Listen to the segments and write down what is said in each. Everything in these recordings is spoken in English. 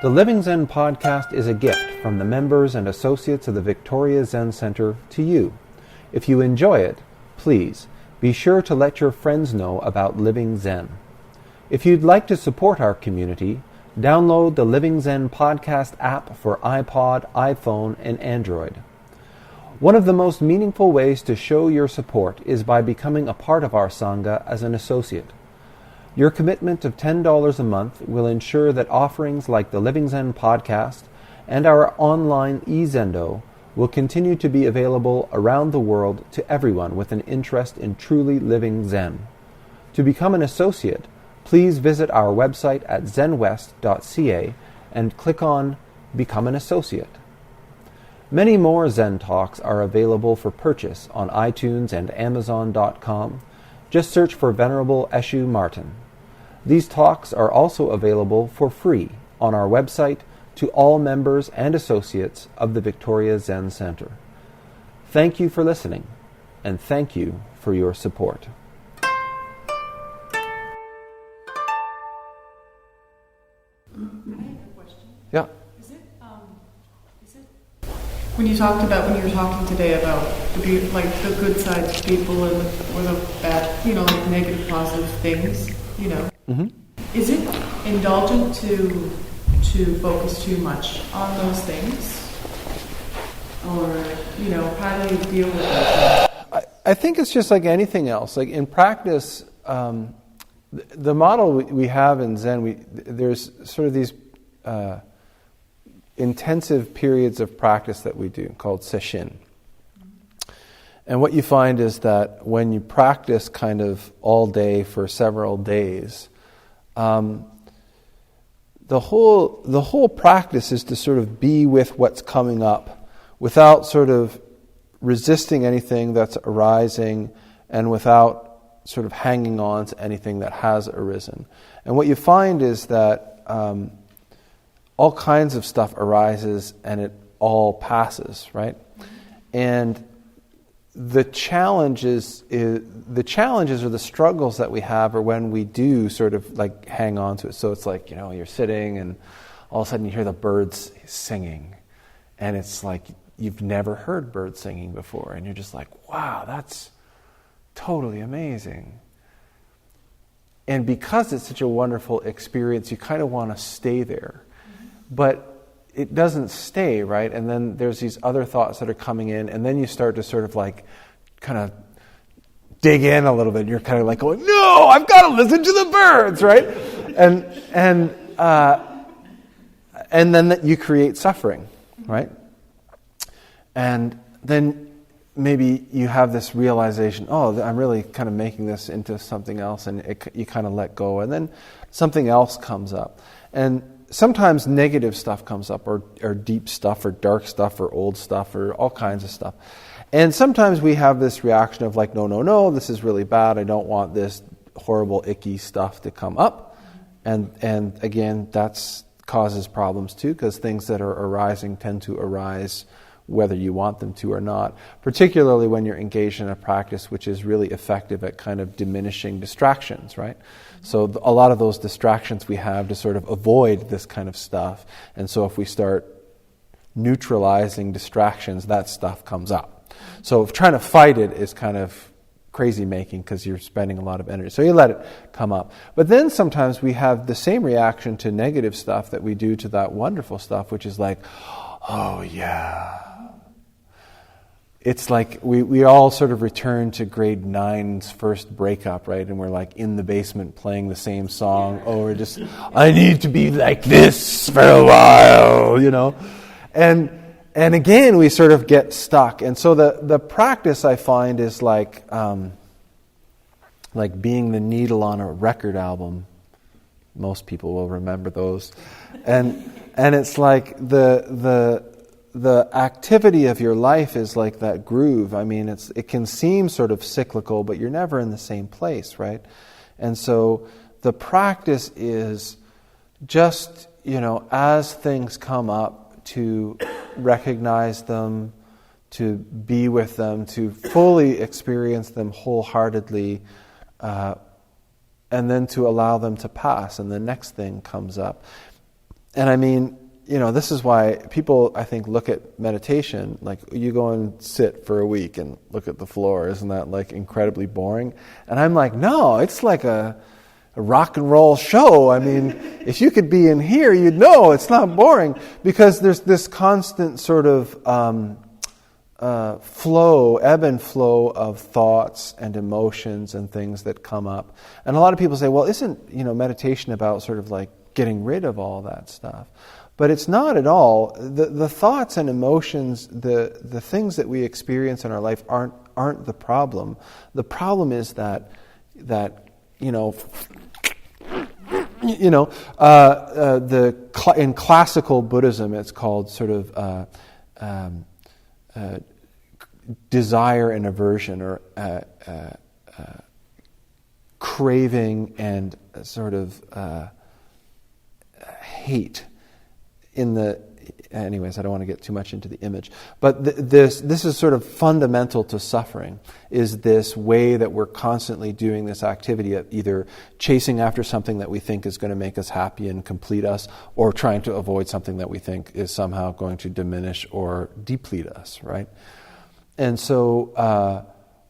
The Living Zen-podcast is a gift from the members and associates of the Victoria Zen Centre to you. If you enjoy it, please be sure to let your friends know about Living Zen. If you'd like to support our community, download the Living Zen-podcast app for iPod, iPhone, and Android. One of the most meaningful ways to show your support is by becoming a part of our Sangha as an associate. Your commitment of $10 a month will ensure that offerings like the Living Zen podcast and our online e-Zendo will continue to be available around the world to everyone with an interest in truly living Zen. To become an associate, please visit our website at zenwest.ca and click on Become an Associate. Many more Zen Talks are available for purchase on iTunes and Amazon.com. Just search for Venerable Eshu Martin. These talks are also available for free on our website to all members and associates of the Victoria Zen Centre. Thank you for listening, and thank you for your support. I have a question. Yeah. Is it when you were talking today about the good sides of people or the bad, like negative, positive things, Mm-hmm. Is it indulgent to focus too much on those things? Or, how do you deal with that? I think it's just like anything else. Like in practice, the model we have in Zen, there's sort of these intensive periods of practice that we do called sesshin. And what you find is that when you practice kind of all day for several days, the whole practice is to sort of be with what's coming up without sort of resisting anything that's arising and without sort of hanging on to anything that has arisen. And what you find is that all kinds of stuff arises and it all passes, right? And the challenges or the struggles that we have are when we do sort of like hang on to it. So it's like, you're sitting and all of a sudden you hear the birds singing. And it's like you've never heard birds singing before. And you're just like, wow, that's totally amazing. And because it's such a wonderful experience, you kind of want to stay there. But it doesn't stay, right? And then there's these other thoughts that are coming in, and then you start to sort of like kind of dig in a little bit. You're kind of like going, no, I've got to listen to the birds, right? And then you create suffering, right? And then maybe you have this realization, I'm really kind of making this into something else, and you kind of let go, and then something else comes up. And sometimes negative stuff comes up, or deep stuff, or dark stuff, or old stuff, or all kinds of stuff. And sometimes we have this reaction of like, no, this is really bad. I don't want this horrible, icky stuff to come up. And again, that causes problems too, because things that are arising tend to arise whether you want them to or not, particularly when you're engaged in a practice which is really effective at kind of diminishing distractions, right? So a lot of those distractions we have to sort of avoid this kind of stuff. And so if we start neutralizing distractions, that stuff comes up. So if trying to fight it is kind of crazy making because you're spending a lot of energy. So you let it come up. But then sometimes we have the same reaction to negative stuff that we do to that wonderful stuff, which is like, oh yeah. It's like we all sort of return to grade 9's first breakup, right? And we're like in the basement playing the same song. We're just, I need to be like this for a while, And again, we sort of get stuck. And so the practice I find is like being the needle on a record album. Most people will remember those. And it's like the activity of your life is like that groove. I mean, it can seem sort of cyclical, but you're never in the same place, right? And so the practice is just, as things come up, to recognize them, to be with them, to fully experience them wholeheartedly, and then to allow them to pass, and the next thing comes up. And I mean, this is why people, I think, look at meditation, like you go and sit for a week and look at the floor. Isn't that like incredibly boring? And I'm like, no, it's like a rock and roll show. I mean, if you could be in here, you'd know it's not boring, because there's this constant sort of flow, ebb and flow of thoughts and emotions and things that come up. And a lot of people say, well, isn't meditation about sort of like getting rid of all that stuff? But it's not at all. The thoughts and emotions, the things that we experience in our life aren't the problem. The problem is that in classical Buddhism, it's called sort of desire and aversion, or craving and sort of hate. Anyways, I don't want to get too much into the image, but this is sort of fundamental to suffering, is this way that we're constantly doing this activity of either chasing after something that we think is going to make us happy and complete us, or trying to avoid something that we think is somehow going to diminish or deplete us, right? And so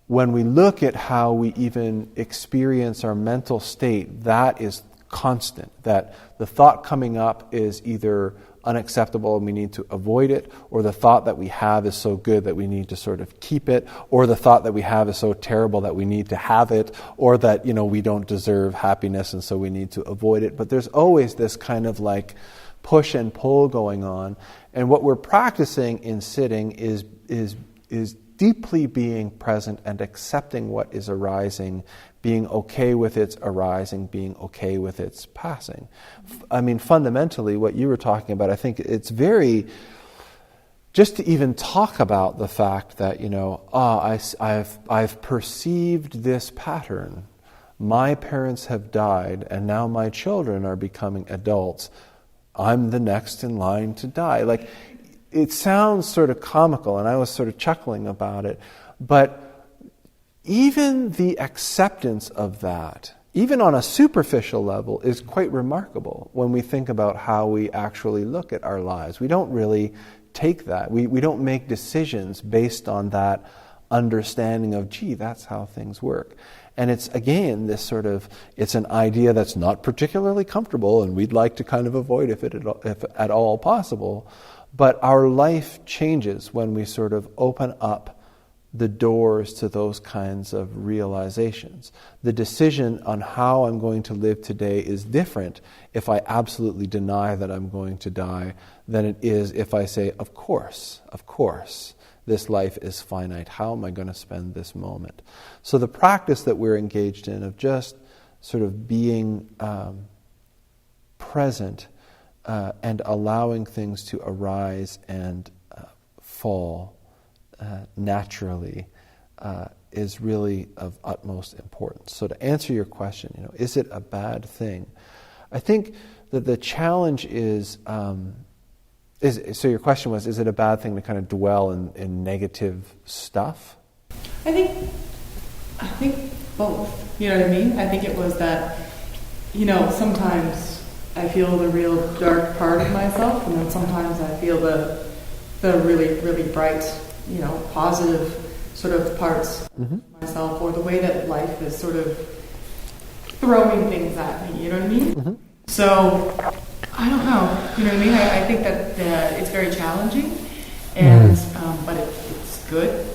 when we look at how we even experience our mental state, that is constant, that the thought coming up is either unacceptable and we need to avoid it, or the thought that we have is so good that we need to sort of keep it, or the thought that we have is so terrible that we need to have it, or that we don't deserve happiness and so we need to avoid it. But there's always this kind of like push and pull going on, and what we're practicing in sitting is deeply being present and accepting what is arising, being okay with its arising, being okay with its passing. I mean, fundamentally, what you were talking about, I think it's very, just to even talk about the fact that, I've perceived this pattern. My parents have died, and now my children are becoming adults. I'm the next in line to die. Like, it sounds sort of comical, and I was sort of chuckling about it, but even the acceptance of that, even on a superficial level, is quite remarkable when we think about how we actually look at our lives. We don't really take that. We don't make decisions based on that understanding of, gee, that's how things work. And it's, again, this sort of, it's an idea that's not particularly comfortable, and we'd like to kind of avoid if at all possible. But our life changes when we sort of open up the doors to those kinds of realizations. The decision on how I'm going to live today is different if I absolutely deny that I'm going to die than it is if I say, of course, this life is finite. How am I going to spend this moment? So the practice that we're engaged in of just sort of being present and allowing things to arise and fall naturally is really of utmost importance. So to answer your question, is it a bad thing? I think that the challenge is so your question was, is it a bad thing to kind of dwell in negative stuff? I think both. You know what I mean? I think it was that, sometimes I feel the real dark part of myself, and then sometimes I feel the really, really bright, positive sort of parts of myself, or the way that life is sort of throwing things at me, you know what I mean? Mm-hmm. So, I don't know, you know what I mean? I think that it's very challenging, and but it's good.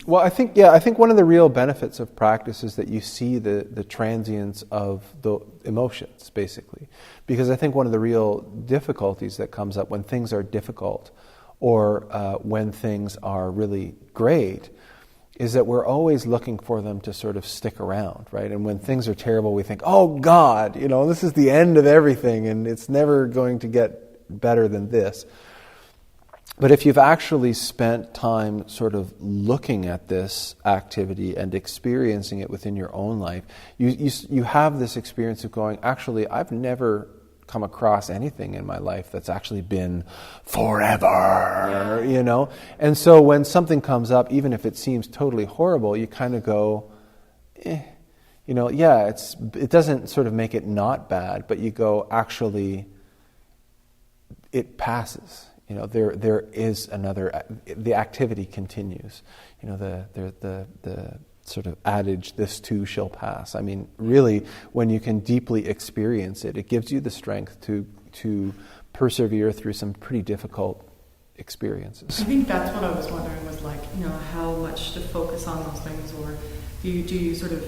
Well, I think one of the real benefits of practice is that you see the transience of the emotions, basically. Because I think one of the real difficulties that comes up when things are difficult, or when things are really great, is that we're always looking for them to sort of stick around, right? And when things are terrible, we think, oh God, this is the end of everything, and it's never going to get better than this. But if you've actually spent time sort of looking at this activity and experiencing it within your own life, you have this experience of going, actually, I've never come across anything in my life that's actually been forever, And so when something comes up, even if it seems totally horrible, you kind of go, it doesn't sort of make it not bad, but you go, actually, it passes. There is another. The activity continues. The sort of adage, "This too shall pass." I mean, really, when you can deeply experience it, it gives you the strength to persevere through some pretty difficult experiences. I think that's what I was wondering was like, how much to focus on those things, or do you sort of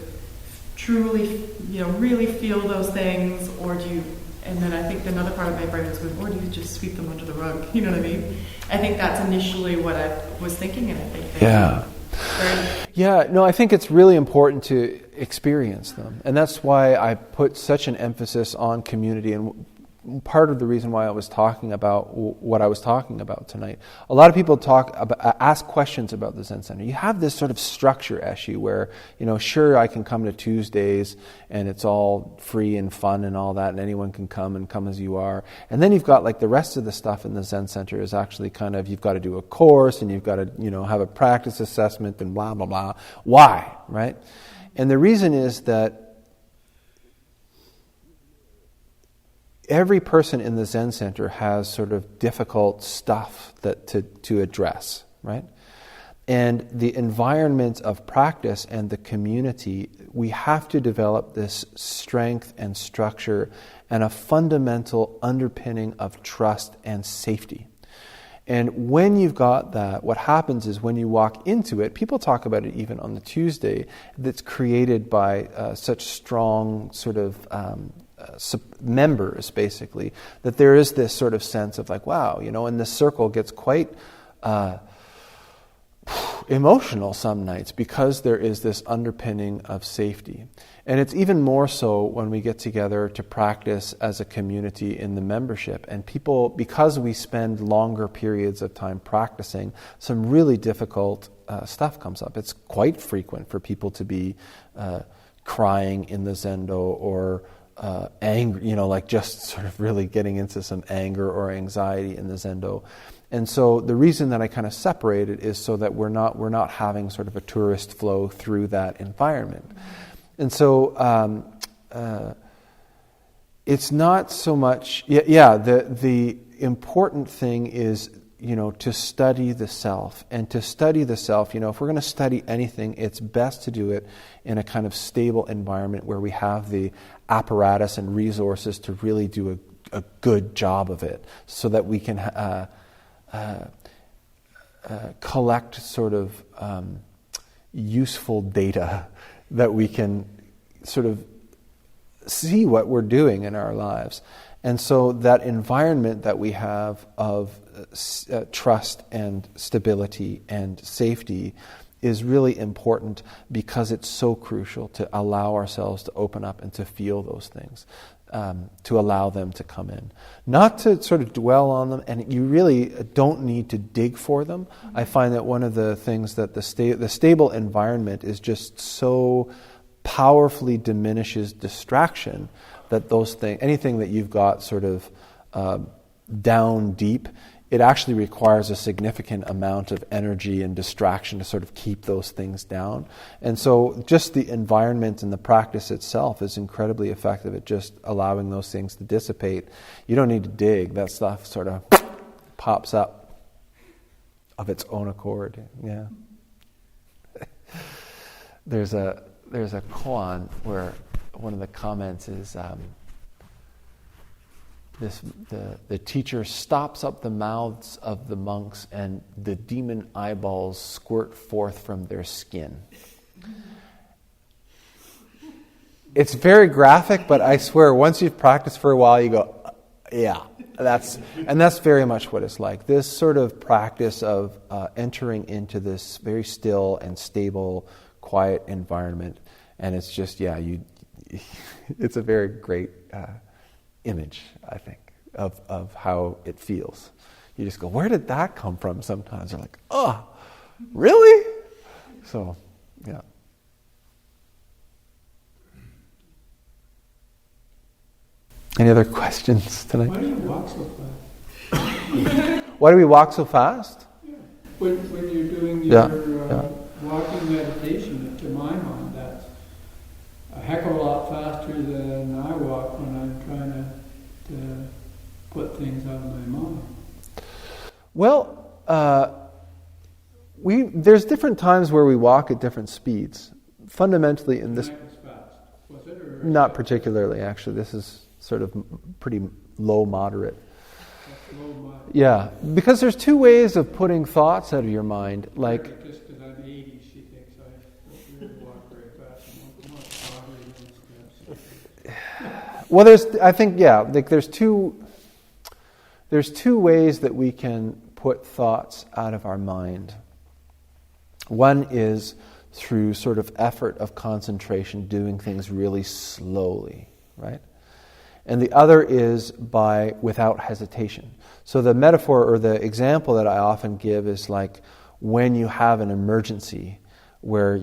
truly, really feel those things, or do you? And then I think another part of my brain was going, or do you just sweep them under the rug? You know what I mean? I think that's initially what I was thinking, and I think I think it's really important to experience them, and that's why I put such an emphasis on community. And part of the reason why I was talking about what I was talking about tonight. A lot of people ask questions about the Zen Center. You have this sort of structure, Eshe, where, sure, I can come to Tuesdays and it's all free and fun and all that, and anyone can come as you are. And then you've got like the rest of the stuff in the Zen Center is actually kind of, you've got to do a course and you've got to, have a practice assessment and blah, blah, blah. Why, right? And the reason is that every person in the Zen Center has sort of difficult stuff to address, right? And the environment of practice and the community, we have to develop this strength and structure and a fundamental underpinning of trust and safety. And when you've got that, what happens is when you walk into it, people talk about it even on the Tuesday, that's created by such strong sort of members, basically, that there is this sort of sense of like, wow, and this circle gets quite emotional some nights because there is this underpinning of safety. And it's even more so when we get together to practice as a community in the membership. And people, because we spend longer periods of time practicing, some really difficult stuff comes up. It's quite frequent for people to be crying in the Zendo or angry, like just sort of really getting into some anger or anxiety in the Zendo. And so the reason that I kind of separate it is so that we're not having sort of a tourist flow through that environment. And so it's not so much, the important thing is, to study the self. And to study the self, if we're going to study anything, it's best to do it in a kind of stable environment where we have the apparatus and resources to really do a good job of it, so that we can collect sort of useful data that we can sort of see what we're doing in our lives. And so that environment that we have of trust and stability and safety is really important, because it's so crucial to allow ourselves to open up and to feel those things, to allow them to come in. Not to sort of dwell on them, and you really don't need to dig for them. I find that one of the things that the stable environment is just so powerfully diminishes distraction, that those things, anything that you've got sort of down deep, it actually requires a significant amount of energy and distraction to sort of keep those things down. And so just the environment and the practice itself is incredibly effective at just allowing those things to dissipate. You don't need to dig. That stuff sort of pops up of its own accord. Yeah. There's a koan where one of the comments is the teacher stops up the mouths of the monks and the demon eyeballs squirt forth from their skin. It's very graphic, but I swear once you've practiced for a while, you go, yeah, that's very much what it's like. This sort of practice of entering into this very still and stable, quiet environment, and it's just, it's a very great image, I think, of how it feels. You just go, where did that come from? Sometimes you're like, oh, really? So, yeah. Any other questions tonight? Why do you walk so fast? Why do we walk so fast? Yeah. When you're doing your walking meditation, to my mind, that's a heck of a lot faster than I walk when I'm trying to put things out of my mind? Well, there's different times where we walk at different speeds. Fundamentally, in this, Fast. Was it, or not particularly. Actually, this is sort of pretty low, moderate. that's low moderate? Yeah, because there's two ways of putting thoughts out of your mind. Like, Just because I'm 80, she thinks I really walk very fast. I'm not bothering those steps. well, there's two ways that we can put thoughts out of our mind. One is through sort of effort of concentration, doing things really slowly, right? And the other is by without hesitation. So the metaphor or the example that I often give is like when you have an emergency where,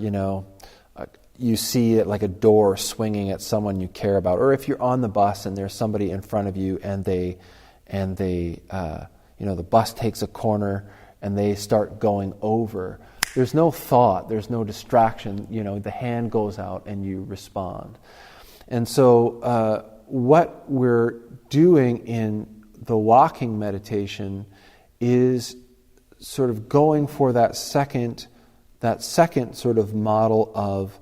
you see it like a door swinging at someone you care about, or if you're on the bus and there's somebody in front of you and the bus takes a corner and they start going over. There's no thought, there's no distraction, the hand goes out and you respond. And so what we're doing in the walking meditation is sort of going for that second sort of model of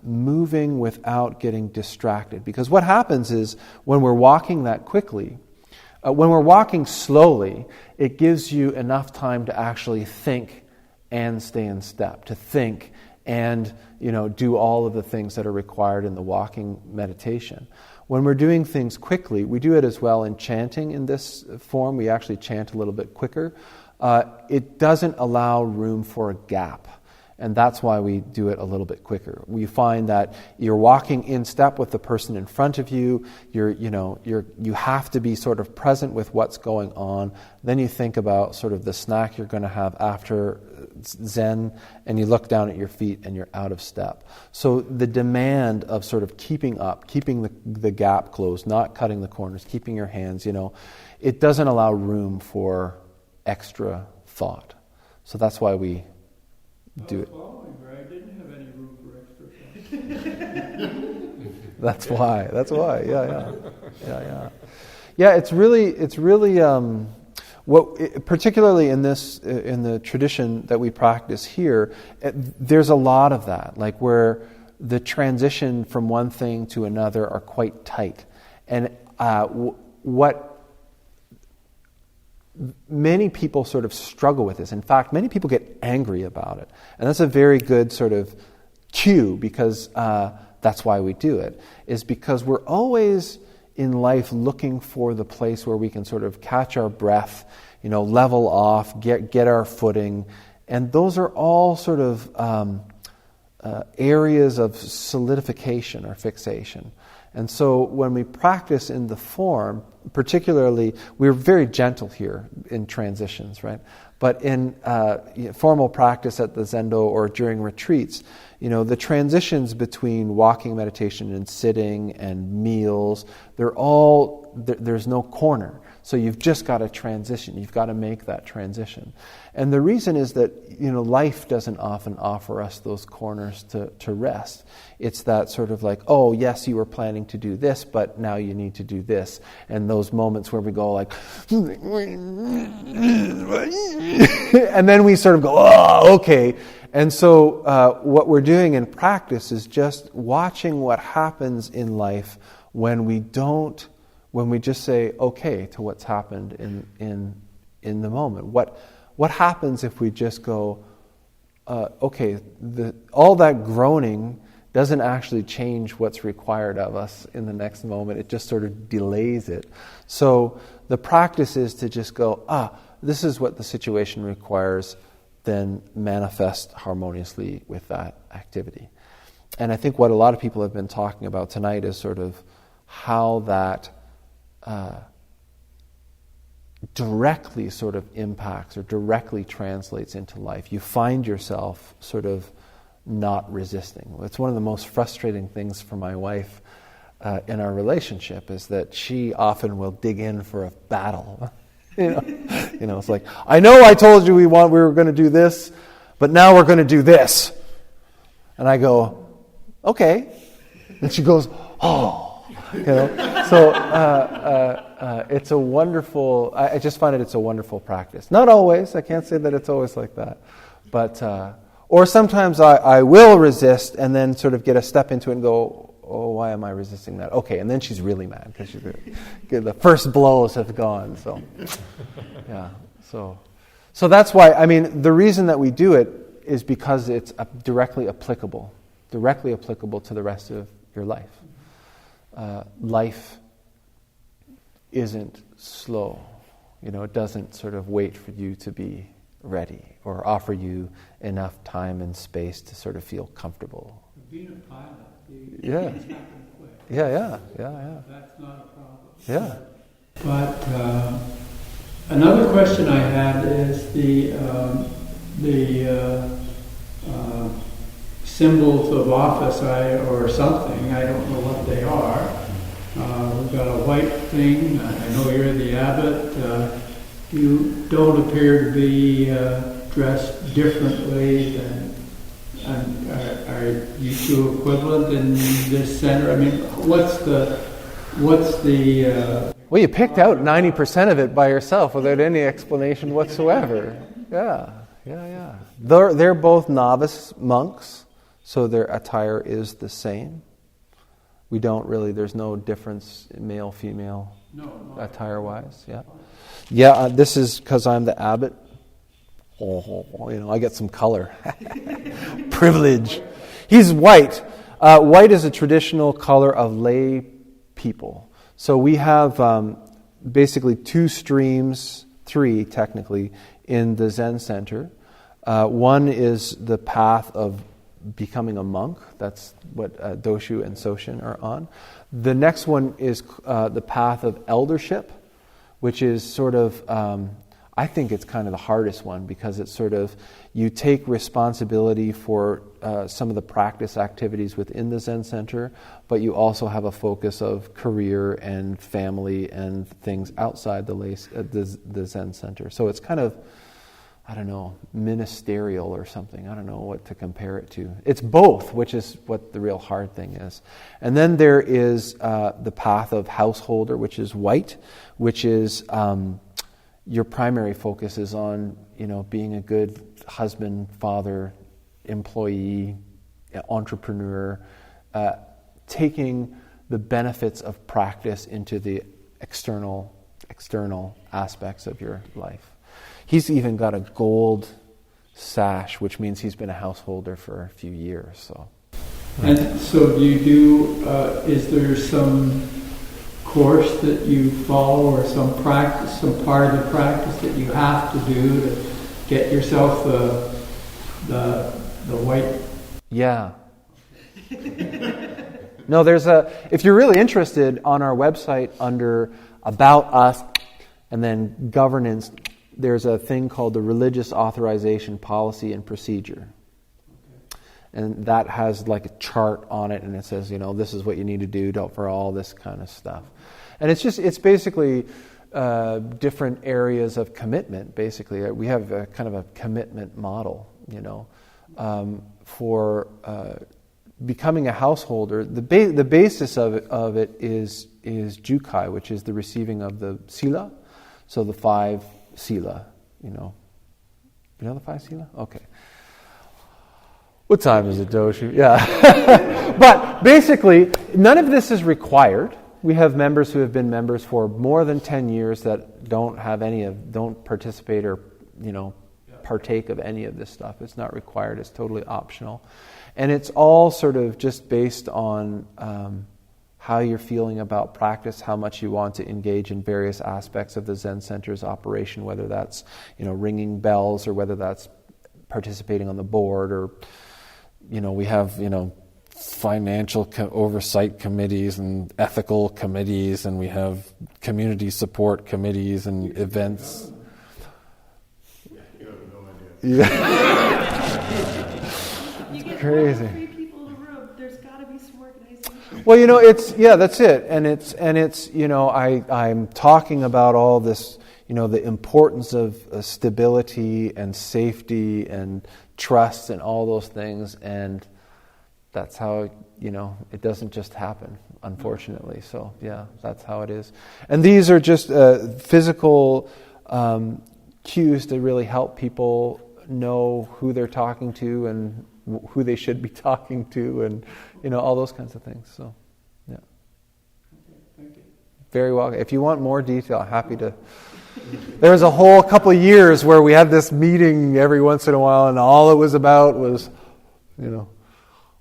moving without getting distracted. Because what happens is when we're walking that quickly, when we're walking slowly, it gives you enough time to actually think and stay in step, to think and do all of the things that are required in the walking meditation. When we're doing things quickly, we do it as well in chanting in this form. We actually chant a little bit quicker. It doesn't allow room for a gap. And that's why we do it a little bit quicker. We find that you're walking in step with the person in front of you. You have to be sort of present with what's going on. Then you think about sort of the snack you're going to have after Zen, and you look down at your feet and you're out of step. So the demand of sort of keeping up, keeping the gap closed, not cutting the corners, keeping your hands, it doesn't allow room for extra thought. So that's why we do it. Following her, I didn't have any room for extra thought. That's why. Yeah. It's really particularly in the tradition that we practice here. There's a lot of that, like where the transition from one thing to another are quite tight, and what many people sort of struggle with this. In fact, many people get angry about it. And that's a very good sort of cue, because that's why we do it, is because we're always in life looking for the place where we can sort of catch our breath, level off, get our footing. And those are all sort of areas of solidification or fixation. And so when we practice in the form, particularly, we're very gentle here in transitions, right? But in formal practice at the Zendo or during retreats, the transitions between walking meditation and sitting and meals, there's no corner. So you've just got to transition. You've got to make that transition. And the reason is that, life doesn't often offer us those corners to rest. It's that sort of like, oh, yes, you were planning to do this, but now you need to do this. And those moments where we go like, and then we sort of go, oh, okay. And so what we're doing in practice is just watching what happens in life when we just say okay to what's happened in the moment. What happens if we just go, okay, all that groaning doesn't actually change what's required of us in the next moment. It just sort of delays it. So the practice is to just go, this is what the situation requires, then manifest harmoniously with that activity. And I think what a lot of people have been talking about tonight is sort of how that directly sort of impacts or directly translates into life. You find yourself sort of not resisting. It's one of the most frustrating things for my wife in our relationship, is that she often will dig in for a battle. It's like, I know I told you we were going to do this, but now we're going to do this. And I go, okay. And she goes, oh. So it's a wonderful. I just find it's a wonderful practice. Not always. I can't say that it's always like that, but or sometimes I will resist and then sort of get a step into it and go, oh, why am I resisting that? Okay, and then she's really mad because the first blows have gone. So yeah, so that's why. I mean, the reason that we do it is because it's directly applicable to the rest of your life. Life isn't slow. It doesn't sort of wait for you to be ready or offer you enough time and space to sort of feel comfortable. Being a pilot, yeah. things happen quick. Yeah. That's not a problem. Yeah. But another question I had is the symbols of office or something. I don't know what they are. We've got a white thing. I know you're the abbot. You don't appear to be dressed differently than. Are you two equivalent in this center? I mean, what's the? Well, you picked out 90% of it by yourself without any explanation whatsoever. Yeah. They're both novice monks, so their attire is the same. We don't really. There's no difference in male, female, attire-wise. Yeah. This is because I'm the abbot. I get some color. Privilege. He's white. White is a traditional color of lay people. So we have basically 2 streams, 3 technically, in the Zen Center. One is the path of becoming a monk. That's what Doshu and Soshin are on. The next one is the path of eldership, which is sort of... I think it's kind of the hardest one because it's sort of, you take responsibility for some of the practice activities within the Zen Center, but you also have a focus of career and family and things outside the Zen Center. So it's kind of, I don't know, ministerial or something. I don't know what to compare it to. It's both, which is what the real hard thing is. And then there is the path of householder, which is white, which is... your primary focus is on, being a good husband, father, employee, entrepreneur, taking the benefits of practice into the external aspects of your life. He's even got a gold sash, which means he's been a householder for a few years. So. And so you do, is there some course that you follow or some practice, some part of the practice that you have to do to get yourself the white? Yeah. No, if you're really interested, on our website under About Us and then Governance, there's a thing called the Religious Authorization Policy and Procedure. And that has like a chart on it, and it says, this is what you need to do for all this kind of stuff. And it's basically different areas of commitment, basically. We have a kind of a commitment model, for becoming a householder. The basis of it is jukai, which is the receiving of the sila. So the 5 sila, You know the 5 sila? Okay. What time is it, Doshu? Yeah. But basically, none of this is required. We have members who have been members for more than 10 years that don't participate or, partake of any of this stuff. It's not required. It's totally optional. And it's all sort of just based on how you're feeling about practice, how much you want to engage in various aspects of the Zen Center's operation, whether that's, ringing bells or whether that's participating on the board or... we have, financial oversight committees and ethical committees, and we have community support committees and events. You have no idea. You get crazy. 3 people in a room. There's got to be some organization. Well, that's it, and it's I'm talking about all this, the importance of stability and safety and trust and all those things, and that's how it doesn't just happen. unfortunately. So yeah, that's how it is. And these are just physical cues to really help people know who they're talking to and who they should be talking to, and all those kinds of things. So yeah. Okay, thank you. Very well. If you want more detail, I'm happy to. There was a whole couple of years where we had this meeting every once in a while, and all it was about was,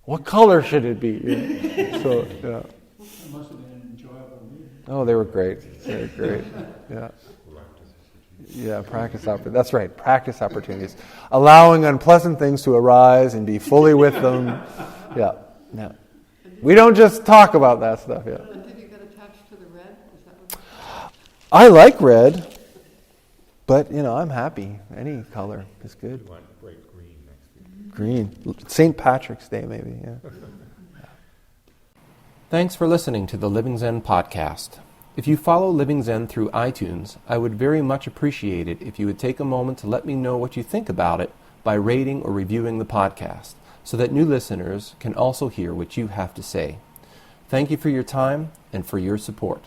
what color should it be? So, yeah. It must have been an enjoyable meeting. Oh, they were great. They were great. Yeah. Yeah, practice opportunities. That's right, practice opportunities. Allowing unpleasant things to arise and be fully with them. Yeah. We don't just talk about that stuff, yeah. Did you get attached to the red? Is that what? I like red, but, I'm happy. Any color is good. You want bright green next week. Green. St. Patrick's Day, maybe, yeah. Thanks for listening to the Living Zen podcast. If you follow Living Zen through iTunes, I would very much appreciate it if you would take a moment to let me know what you think about it by rating or reviewing the podcast, so that new listeners can also hear what you have to say. Thank you for your time and for your support.